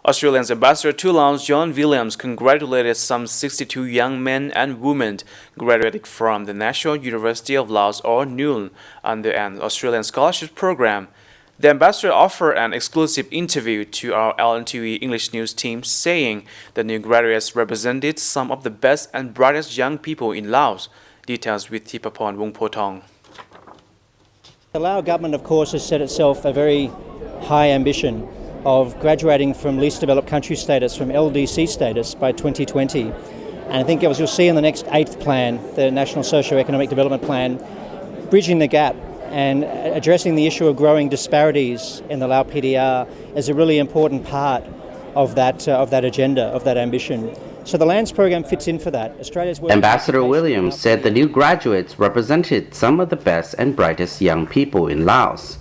Australia's ambassador to Laos, John Williams, congratulated some 62 young men and women graduating from the National University of Laos, or NUOL, under an Australian scholarship program. The ambassador offered an exclusive interview to our LNTV English news team, saying the new graduates represented some of the best and brightest young people in Laos. Details with Thipphaphone VONGPHOTHONG. The Lao government, of course, has set itself a very high ambition of graduating from least developed country status, from LDC status, by 2020. And I think, as you'll see in the next 8th plan, the National Socio-Economic Development Plan, bridging the gap and addressing the issue of growing disparities in the Lao PDR is a really important part of that agenda, of that ambition. So the LANS program fits in for that. Ambassador Williams said the new graduates represented some of the best and brightest young people in Laos.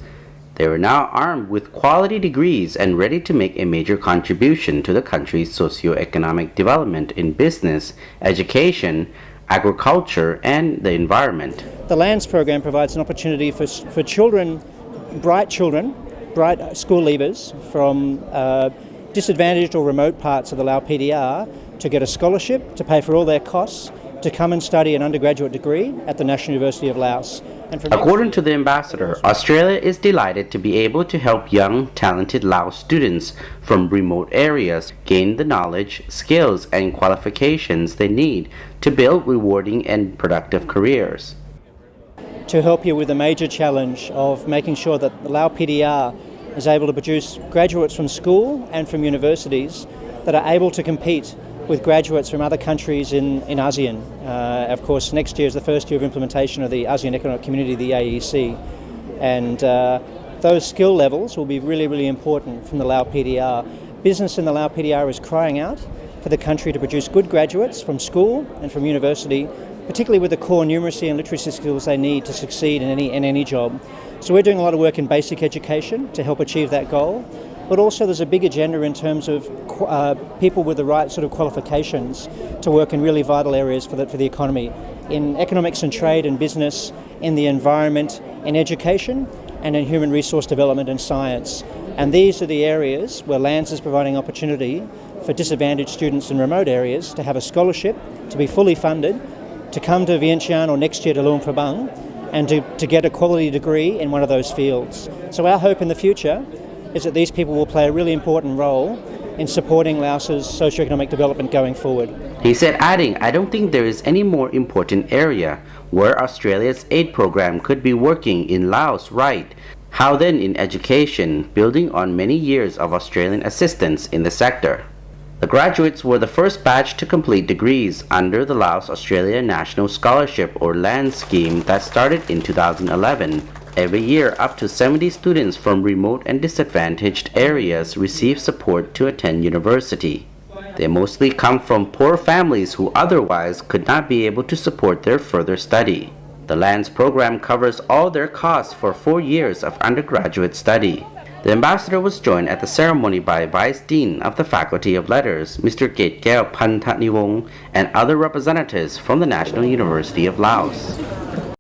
They are now armed with quality degrees and ready to make a major contribution to the country's socio-economic development in business, education, agriculture, and the environment. The LANS program provides an opportunity for children, bright school leavers from disadvantaged or remote parts of the Lao PDR to get a scholarship, to pay for all their costs, to come and study an undergraduate degree at the National University of Laos. According to the ambassador, Australia is delighted to be able to help young, talented Laos students from remote areas gain the knowledge, skills, and qualifications they need to build rewarding and productive careers. To help you with the major challenge of making sure that the Lao PDR is able to produce graduates from school and from universities that are able to compete with graduates from other countries in ASEAN. Of course, next year is the first year of implementation of the ASEAN Economic Community, the AEC, and those skill levels will be really, really important from the Lao PDR. Business in the Lao PDR is crying out for the country to produce good graduates from school and from university, particularly with the core numeracy and literacy skills they need to succeed in any job. So we're doing a lot of work in basic education to help achieve that goal. But also there's a big agenda in terms of people with the right sort of qualifications to work in really vital areas for the economy, in economics and trade and business, in the environment, in education, and in human resource development and science. And these are the areas where LANS is providing opportunity for disadvantaged students in remote areas to have a scholarship, to be fully funded, to come to Vientiane or next year to Luang Prabang, and to get a quality degree in one of those fields. So our hope in the future is that these people will play a really important role in supporting Laos's socio-economic development going forward. He said, adding, "I don't think there is any more important area where Australia's aid program could be working in Laos right. How then in education, building on many years of Australian assistance in the sector?" The graduates were the first batch to complete degrees under the Laos-Australia National Scholarship, or LANS scheme, that started in 2011. Every year, up to 70 students from remote and disadvantaged areas receive support to attend university. They mostly come from poor families who otherwise could not be able to support their further study. The LANS program covers all their costs for 4 years of undergraduate study. The ambassador was joined at the ceremony by Vice Dean of the Faculty of Letters, Mr. Ketkaew Phanthanivong, and other representatives from the National University of Laos.